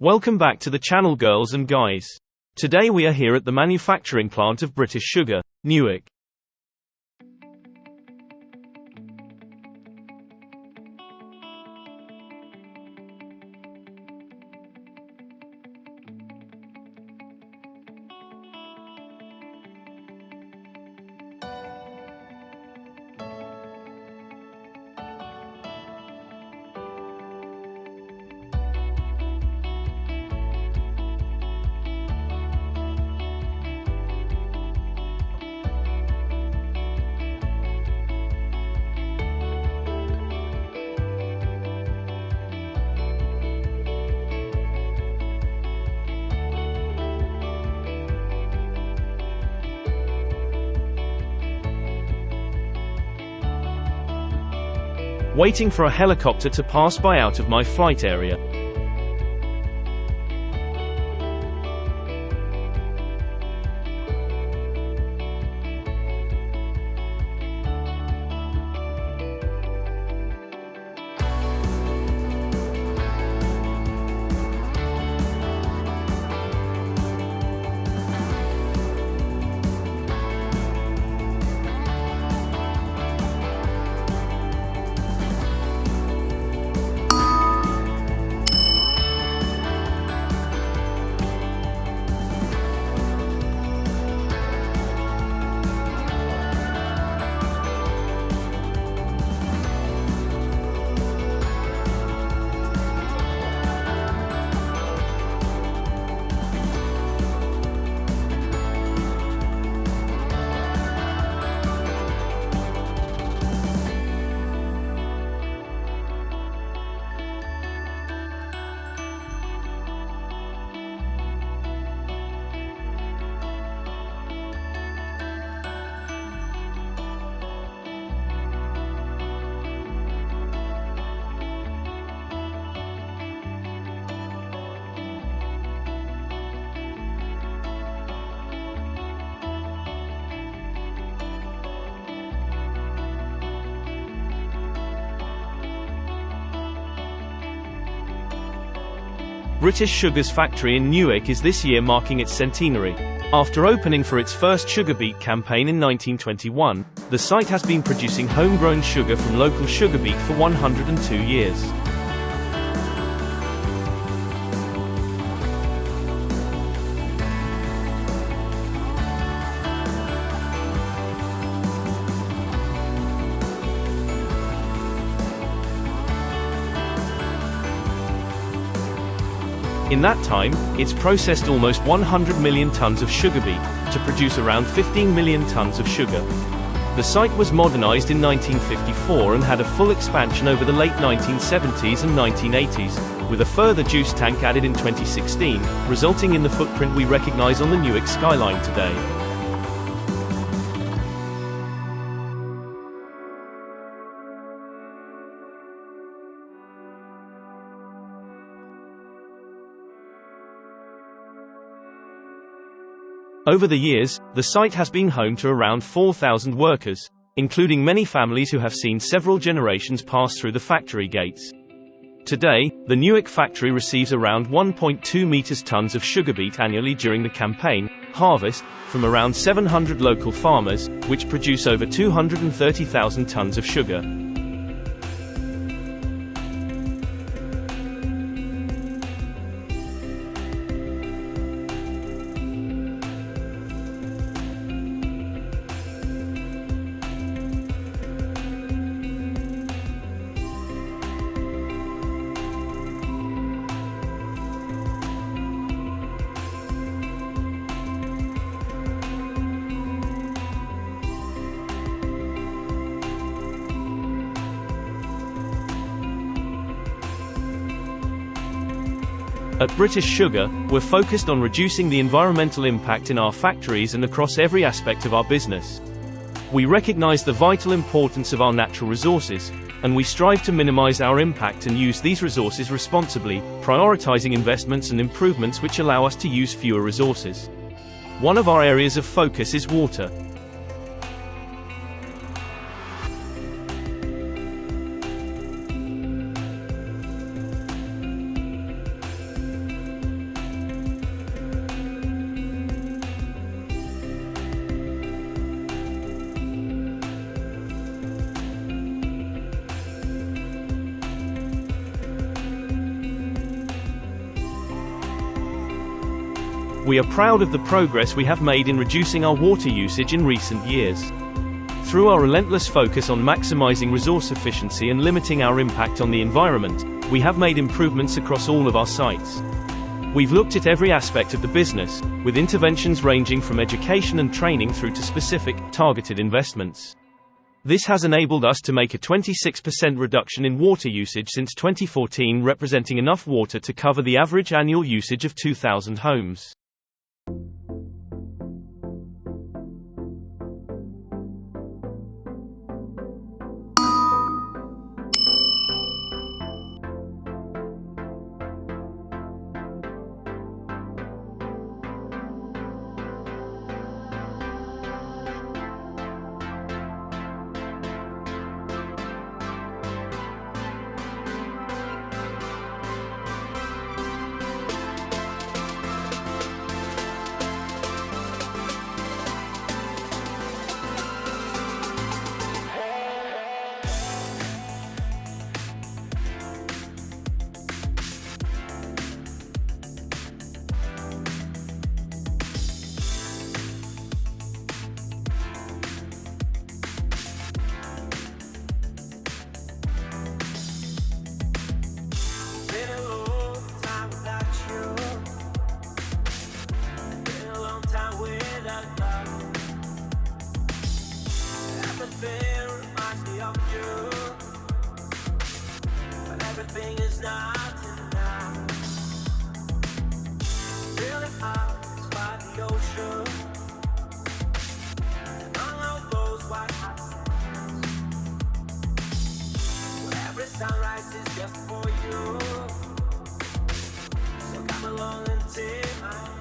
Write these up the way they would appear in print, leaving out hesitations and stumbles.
Welcome back to the channel, girls and guys. Today we are here at the manufacturing plant of British Sugar, Newark. Waiting for a helicopter to pass by out of my flight area. British Sugar's factory in Newark is this year marking its centenary. After opening for its first sugar beet campaign in 1921, the site has been producing homegrown sugar from local sugar beet for 102 years. In that time, it's processed almost 100 million tons of sugar beet, to produce around 15 million tons of sugar. The site was modernized in 1954 and had a full expansion over the late 1970s and 1980s, with a further juice tank added in 2016, resulting in the footprint we recognize on the Newark skyline today. Over the years, the site has been home to around 4,000 workers, including many families who have seen several generations pass through the factory gates. Today, the Newark factory receives around 1.2 meters tons of sugar beet annually during the campaign harvest, from around 700 local farmers, which produce over 230,000 tons of sugar. At British Sugar, we're focused on reducing the environmental impact in our factories and across every aspect of our business. We recognize the vital importance of our natural resources, and we strive to minimize our impact and use these resources responsibly, prioritizing investments and improvements which allow us to use fewer resources. One of our areas of focus is water. We are proud of the progress we have made in reducing our water usage in recent years. Through our relentless focus on maximizing resource efficiency and limiting our impact on the environment, we have made improvements across all of our sites. We've looked at every aspect of the business, with interventions ranging from education and training through to specific, targeted investments. This has enabled us to make a 26% reduction in water usage since 2014, representing enough water to cover the average annual usage of 2,000 homes. Everything is not enough. Feeling out by the ocean, and on all those white hot sands, where every sunrise is just for you. So come along and take my hand.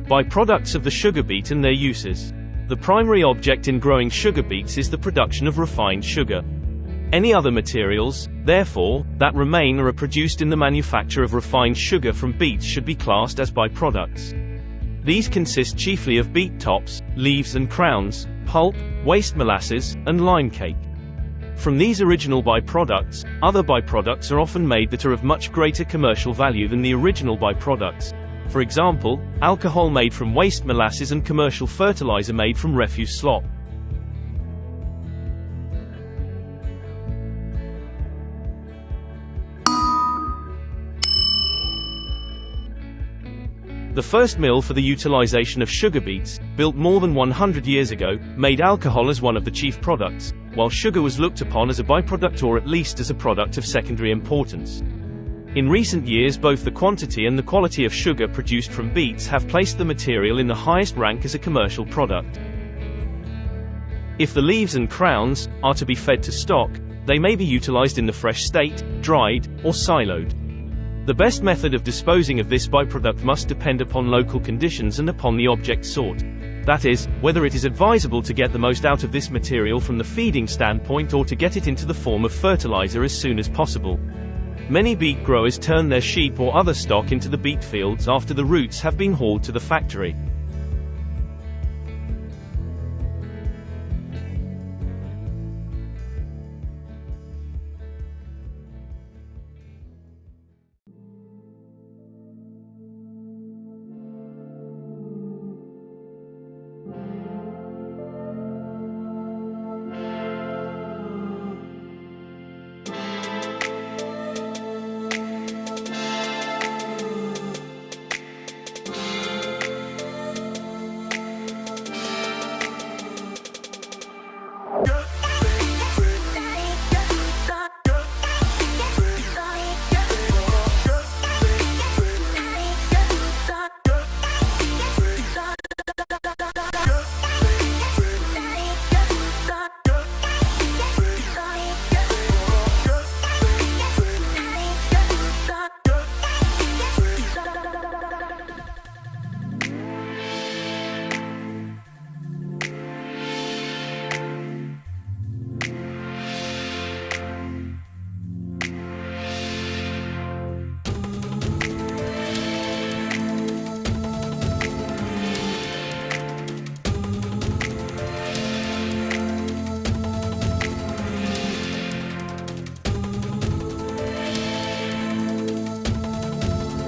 Byproducts of the sugar beet and their uses. The primary object in growing sugar beets is the production of refined sugar. Any other materials, therefore, that remain or are produced in the manufacture of refined sugar from beets should be classed as byproducts. These consist chiefly of beet tops, leaves and crowns, pulp, waste molasses, and lime cake. From these original byproducts, other byproducts are often made that are of much greater commercial value than the original byproducts. For example, alcohol made from waste molasses and commercial fertilizer made from refuse slop. The first mill for the utilization of sugar beets, built more than 100 years ago, made alcohol as one of the chief products, while sugar was looked upon as a byproduct or at least as a product of secondary importance. In recent years, both the quantity and the quality of sugar produced from beets have placed the material in the highest rank as a commercial product. If the leaves and crowns are to be fed to stock, they may be utilized in the fresh state, dried, or siloed. The best method of disposing of this byproduct must depend upon local conditions and upon the object sought. That is, whether it is advisable to get the most out of this material from the feeding standpoint or to get it into the form of fertilizer as soon as possible. Many beet growers turn their sheep or other stock into the beet fields after the roots have been hauled to the factory.